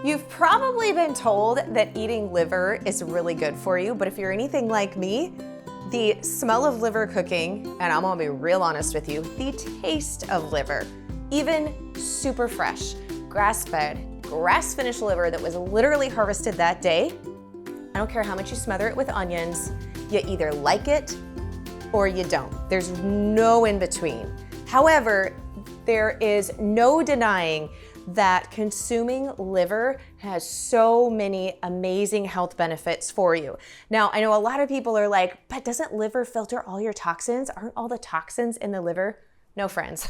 You've probably been told that eating liver is really good for you, but if you're anything like me, the smell of liver cooking, and I'm gonna be real honest with you, the taste of liver, even super fresh, grass-fed, grass-finished liver that was literally harvested that day, I don't care how much you smother it with onions, you either like it or you don't. There's no in between. However, there is no denying that consuming liver has so many amazing health benefits for you. Now, I know a lot of people are like, but doesn't liver filter all your toxins? Aren't all the toxins in the liver? No, friends.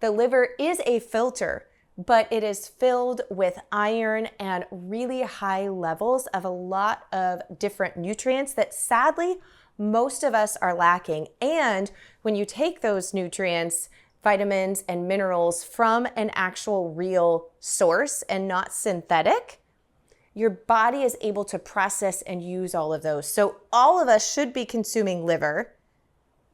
The liver is a filter, but it is filled with iron and really high levels of a lot of different nutrients that sadly most of us are lacking. And when you take those nutrients, vitamins and minerals from an actual real source and not synthetic, your body is able to process and use all of those. So all of us should be consuming liver,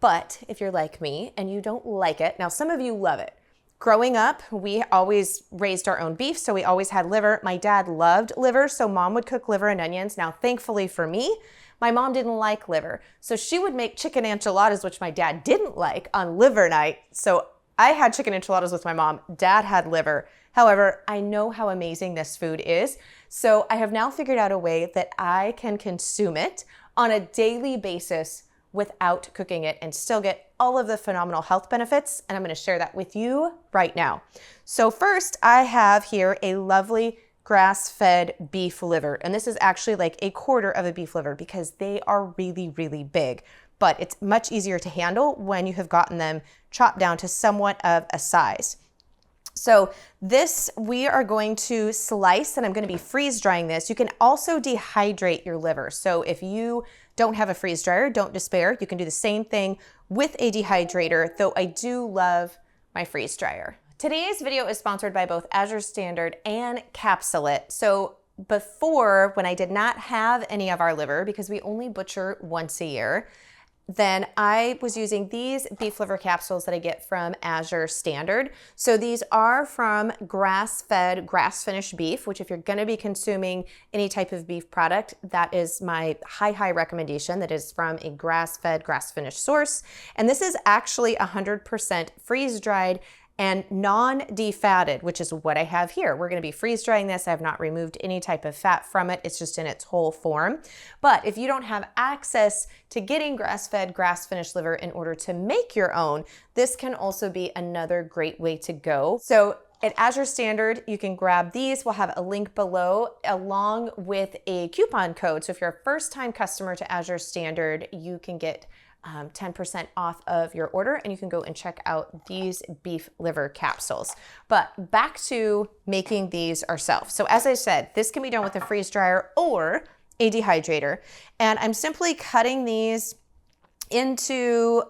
but if you're like me and you don't like it, now some of you love it. Growing up, we always raised our own beef, so we always had liver. My dad loved liver, so mom would cook liver and onions. Now, thankfully for me, my mom didn't like liver, so she would make chicken enchiladas, which my dad didn't like, on liver night. So I had chicken enchiladas with my mom. Dad had liver. However, I know how amazing this food is. So I have now figured out a way that I can consume it on a daily basis without cooking it and still get all of the phenomenal health benefits. And I'm going to share that with you right now. So first, I have here a lovely grass-fed beef liver. And this is actually like a quarter of a beef liver because they are really, really big. But it's much easier to handle when you have gotten them chopped down to somewhat of a size. So this we are going to slice, and I'm going to be freeze drying this. You can also dehydrate your liver. So if you don't have a freeze dryer, don't despair. You can do the same thing with a dehydrator, though I do love my freeze dryer. Today's video is sponsored by both Azure Standard and Capsulate. So before, when I did not have any of our liver, because we only butcher once a year, then I was using these beef liver capsules that I get from Azure Standard. So these are from grass-fed, grass-finished beef, which if you're gonna be consuming any type of beef product, that is my high recommendation, that is from a grass-fed, grass-finished source. And this is actually 100% freeze-dried and non-defatted, which is what I have here. We're gonna be freeze drying this. I have not removed any type of fat from it. It's just in its whole form. But if you don't have access to getting grass-fed, grass-finished liver in order to make your own, this can also be another great way to go. So at Azure Standard, you can grab these. We'll have a link below along with a coupon code. So if you're a first-time customer to Azure Standard, you can get 10% off of your order, and you can go and check out these beef liver capsules. But back to making these ourselves. So as I said, this can be done with a freeze dryer or a dehydrator. And I'm simply cutting these into,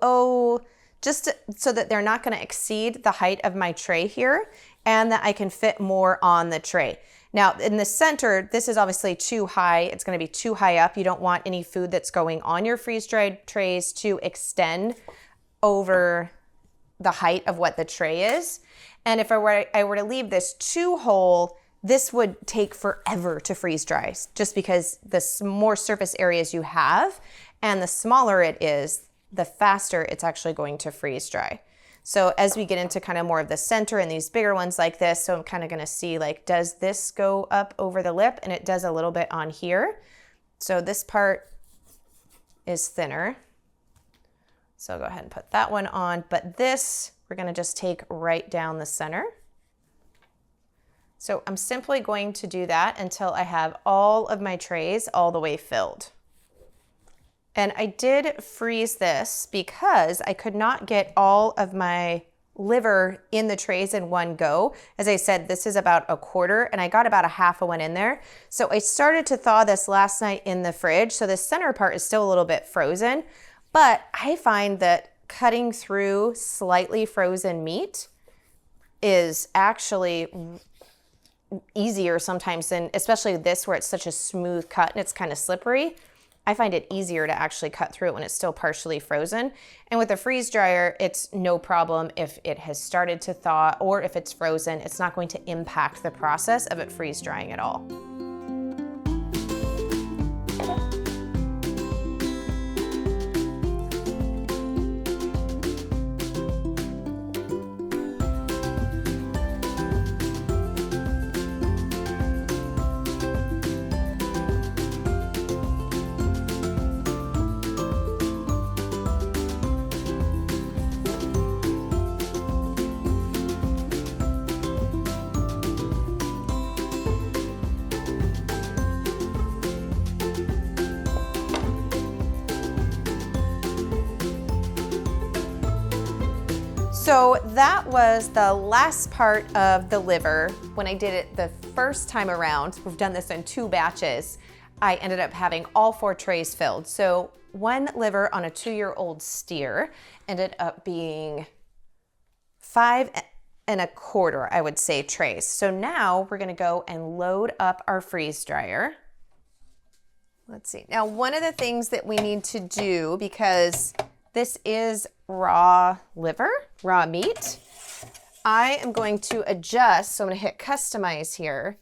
just so that they're not going to exceed the height of my tray here and that I can fit more on the tray. Now in the center, this is obviously too high. It's going to be too high up. You don't want any food that's going on your freeze-dried trays to extend over the height of what the tray is. And if I were to leave this too whole, this would take forever to freeze dry, just because the more surface areas you have and the smaller it is, the faster it's actually going to freeze dry. So as we get into kind of more of the center and these bigger ones like this, so I'm kind of going to see like, does this go up over the lip? And it does a little bit on here. So this part is thinner. So I'll go ahead and put that one on, but this we're going to just take right down the center. So I'm simply going to do that until I have all of my trays all the way filled. And I did freeze this because I could not get all of my liver in the trays in one go. As I said, this is about a quarter and I got about a half of one in there. So I started to thaw this last night in the fridge. So the center part is still a little bit frozen, but I find that cutting through slightly frozen meat is actually easier sometimes than, especially this where it's such a smooth cut and it's kind of slippery. I find it easier to actually cut through it when it's still partially frozen. And with a freeze dryer, it's no problem if it has started to thaw or if it's frozen. It's not going to impact the process of it freeze drying at all. So that was the last part of the liver. When I did it the first time around, we've done this in 2 batches, I ended up having all 4 trays filled. So 1 liver on a 2-year-old steer ended up being 5 1/4, I would say, trays. So now we're gonna go and load up our freeze dryer. Let's see. Now, one of the things that we need to do, because this is raw liver, raw meat, I am going to adjust. So I'm gonna hit customize here.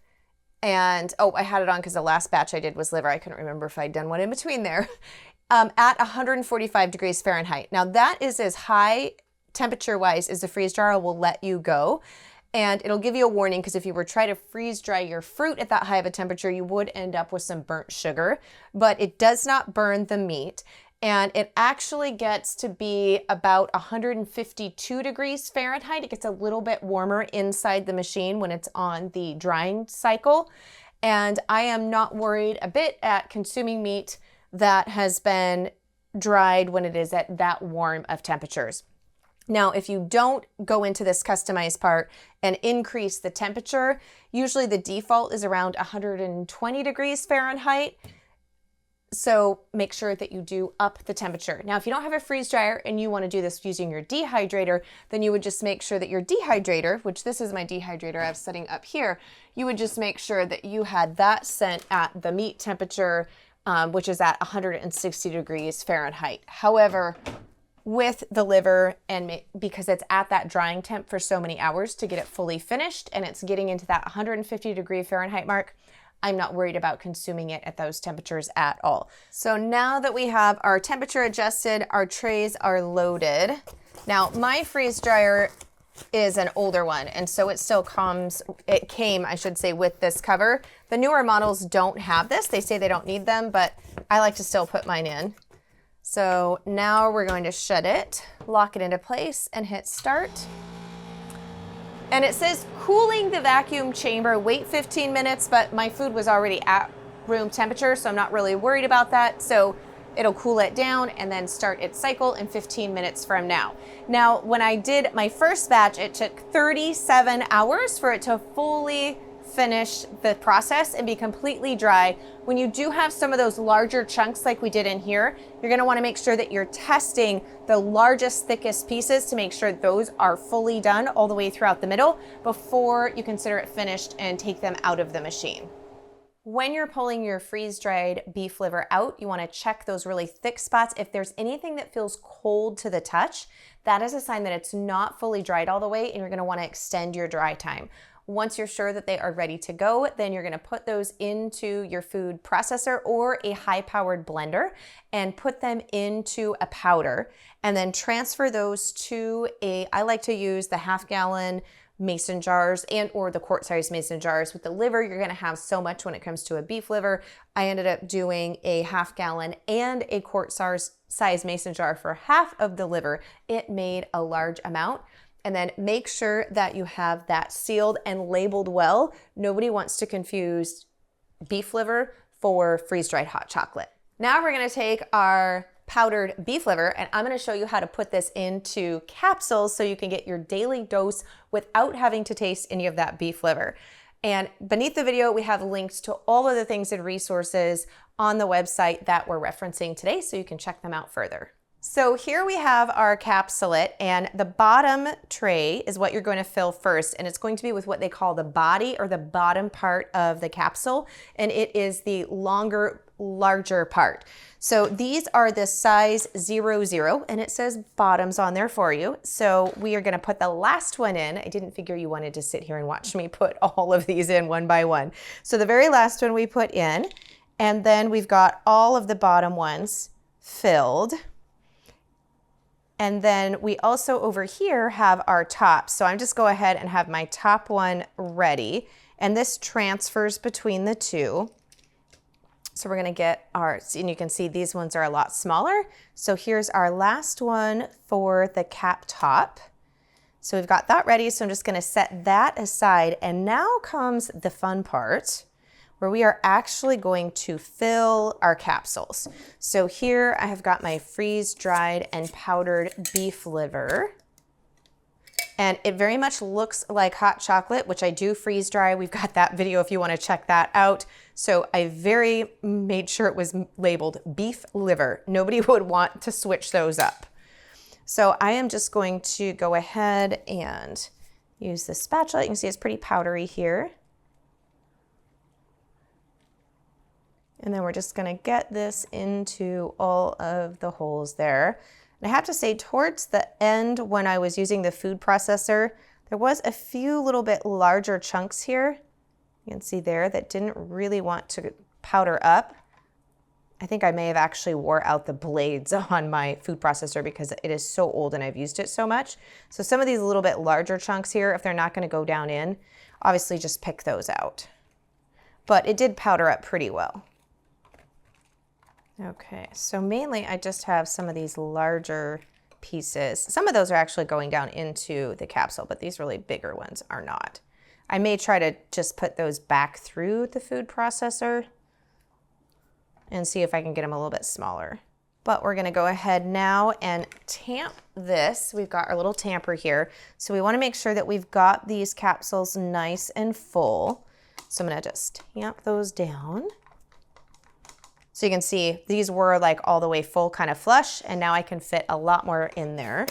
And, oh, I had it on because the last batch I did was liver. I couldn't remember if I'd done one in between there. At 145 degrees Fahrenheit. Now that is as high temperature-wise as the freeze dryer will let you go. And it'll give you a warning, because if you were trying to freeze dry your fruit at that high of a temperature, you would end up with some burnt sugar, but it does not burn the meat. And it actually gets to be about 152 degrees Fahrenheit. It gets a little bit warmer inside the machine when it's on the drying cycle. And I am not worried a bit at consuming meat that has been dried when it is at that warm of temperatures. Now, if you don't go into this customized part and increase the temperature, usually the default is around 120 degrees Fahrenheit. So make sure that you do up the temperature. Now, if you don't have a freeze dryer and you want to do this using your dehydrator, then you would just make sure that your dehydrator, which this is my dehydrator I have setting up here, you would just make sure that you had that set at the meat temperature, which is at 160 degrees Fahrenheit. However, with the liver, and because it's at that drying temp for so many hours to get it fully finished, and it's getting into that 150 degree Fahrenheit mark, I'm not worried about consuming it at those temperatures at all. So now that we have our temperature adjusted, our trays are loaded. Now, my freeze dryer is an older one, and so it still came, I should say, with this cover. The newer models don't have this. They say they don't need them, but I like to still put mine in. So now we're going to shut it, lock it into place, and hit start. And it says cooling the vacuum chamber, wait 15 minutes, but my food was already at room temperature, so I'm not really worried about that. So it'll cool it down and then start its cycle in 15 minutes from now. Now, when I did my first batch, it took 37 hours for it to fully finish the process and be completely dry. When you do have some of those larger chunks like we did in here, you're gonna wanna make sure that you're testing the largest, thickest pieces to make sure those are fully done all the way throughout the middle before you consider it finished and take them out of the machine. When you're pulling your freeze-dried beef liver out, you wanna check those really thick spots. If there's anything that feels cold to the touch, that is a sign that it's not fully dried all the way, and you're gonna wanna extend your dry time. Once you're sure that they are ready to go, then you're gonna put those into your food processor or a high-powered blender and put them into a powder, and then transfer those to I like to use the half-gallon mason jars and or the quart-sized mason jars. With the liver, you're gonna have so much when it comes to a beef liver. I ended up doing a half-gallon and a quart-sized mason jar for half of the liver. It made a large amount. And then make sure that you have that sealed and labeled well. Nobody wants to confuse beef liver for freeze-dried hot chocolate. Now we're gonna take our powdered beef liver, and I'm gonna show you how to put this into capsules so you can get your daily dose without having to taste any of that beef liver. And beneath the video, we have links to all of the things and resources on the website that we're referencing today, so you can check them out further. So here we have our capsulate, and the bottom tray is what you're going to fill first, and it's going to be with what they call the body or the bottom part of the capsule, and it is the longer larger part. So these are the size 00, and it says bottoms on there for you. So we are gonna put the last one in. I didn't figure you wanted to sit here and watch me put all of these in one by one. So the very last one we put in, and then we've got all of the bottom ones filled. And then we also over here have our top. So I'm just go ahead and have my top one ready. And this transfers between the two. So we're gonna get our, and you can see these ones are a lot smaller. So here's our last one for the cap top. So we've got that ready. So I'm just gonna set that aside. And now comes the fun part, where we are actually going to fill our capsules. So here I have got my freeze-dried and powdered beef liver. And it very much looks like hot chocolate, which I do freeze dry. We've got that video if you wanna check that out. So I made sure it was labeled beef liver. Nobody would want to switch those up. So I am just going to go ahead and use the spatula. You can see it's pretty powdery here. And then we're just gonna get this into all of the holes there. And I have to say, towards the end when I was using the food processor, there was a few little bit larger chunks here. You can see there that didn't really want to powder up. I think I may have actually wore out the blades on my food processor because it is so old and I've used it so much. So some of these little bit larger chunks here, if they're not gonna go down in, obviously just pick those out. But it did powder up pretty well. Okay, so mainly I just have some of these larger pieces. Some of those are actually going down into the capsule, but these really bigger ones are not. I may try to just put those back through the food processor and see if I can get them a little bit smaller. But we're gonna go ahead now and tamp this. We've got our little tamper here. So we wanna make sure that we've got these capsules nice and full. So I'm gonna just tamp those down. So you can see these were like all the way full, kind of flush, and now I can fit a lot more in there.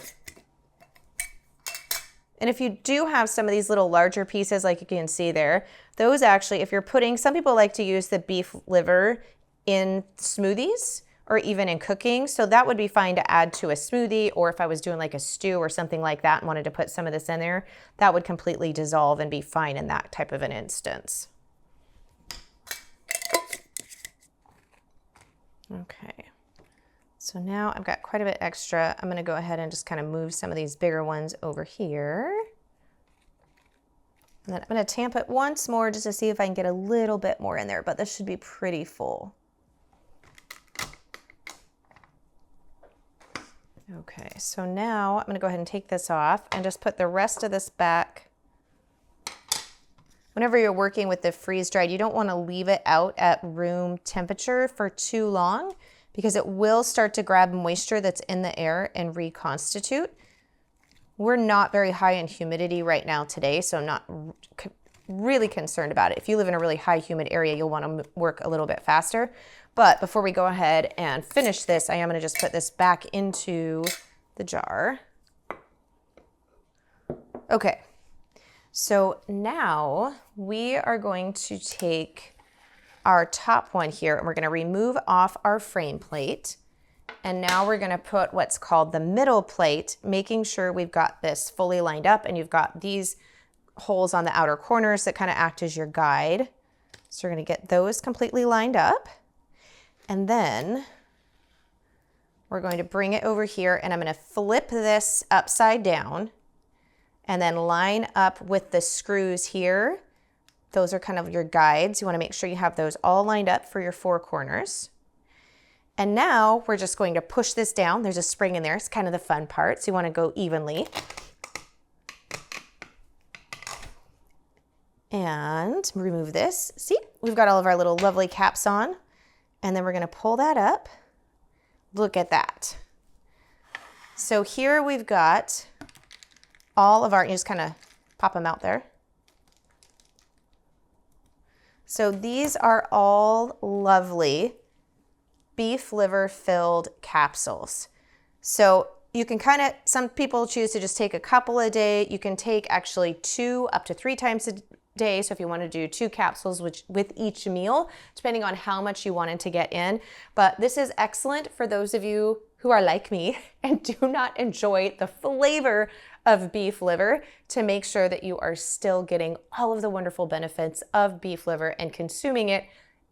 And if you do have some of these little larger pieces, like you can see there, those actually, if you're putting, some people like to use the beef liver in smoothies or even in cooking. So that would be fine to add to a smoothie, or if I was doing like a stew or something like that and wanted to put some of this in there, that would completely dissolve and be fine in that type of an instance. Okay, so now I've got quite a bit extra. I'm gonna go ahead and just kind of move some of these bigger ones over here. And then I'm gonna tamp it once more just to see if I can get a little bit more in there, but this should be pretty full. Okay, so now I'm gonna go ahead and take this off and just put the rest of this back. Whenever you're working with the freeze-dried, you don't want to leave it out at room temperature for too long because it will start to grab moisture that's in the air and reconstitute. We're not very high in humidity right now today, so I'm not really concerned about it. If you live in a really high humid area, you'll want to work a little bit faster. But before we go ahead and finish this, I am going to just put this back into the jar. Okay. So now we are going to take our top one here and we're going to remove off our frame plate. And now we're going to put what's called the middle plate, making sure we've got this fully lined up and you've got these holes on the outer corners that kind of act as your guide. So we're going to get those completely lined up. And then we're going to bring it over here and I'm going to flip this upside down and then line up with the screws here. Those are kind of your guides. You want to make sure you have those all lined up for your four corners. And now we're just going to push this down. There's a spring in there. It's kind of the fun part. So you want to go evenly. And remove this. See, we've got all of our little lovely caps on. And then we're going to pull that up. Look at that. So here we've got all of our, you just kind of pop them out there. So these are all lovely beef liver filled capsules. So you can kind of, some people choose to just take a couple a day. You can take actually 2 up to 3 times a day. So if you want to do 2 capsules with each meal, depending on how much you wanted to get in. But this is excellent for those of you who are like me and do not enjoy the flavor of beef liver, to make sure that you are still getting all of the wonderful benefits of beef liver and consuming it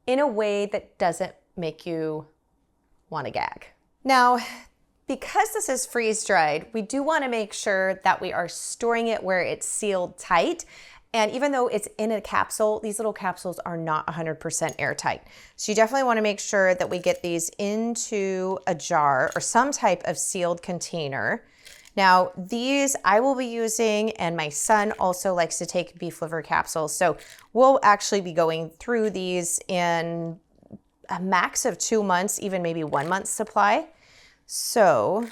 in a way that doesn't make you want to gag. Now, because this is freeze-dried, we do want to make sure that we are storing it where it's sealed tight. And even though it's in a capsule, these little capsules are not 100% airtight. So you definitely want to make sure that we get these into a jar or some type of sealed container. Now, these I will be using, and my son also likes to take beef liver capsules. So we'll actually be going through these in a max of 2 months, even maybe 1 month's supply. So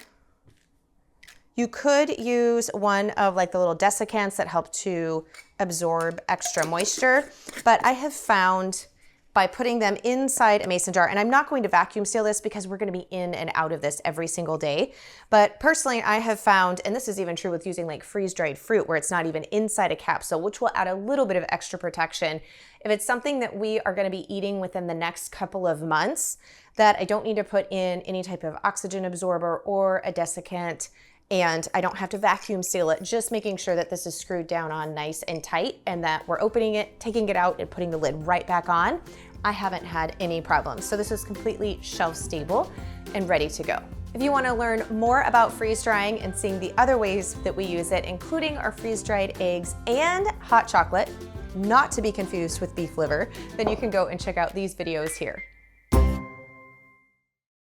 you could use one of like the little desiccants that help to absorb extra moisture, but I have found by putting them inside a mason jar, and I'm not going to vacuum seal this because we're going to be in and out of this every single day. But personally, I have found, and this is even true with using like freeze-dried fruit where it's not even inside a capsule, which will add a little bit of extra protection. If it's something that we are going to be eating within the next couple of months, that I don't need to put in any type of oxygen absorber or a desiccant, and I don't have to vacuum seal it, just making sure that this is screwed down on nice and tight and that we're opening it, taking it out, and putting the lid right back on. I haven't had any problems. So this is completely shelf stable and ready to go. If you want to learn more about freeze drying and seeing the other ways that we use it, including our freeze-dried eggs and hot chocolate, not to be confused with beef liver, then you can go and check out these videos here.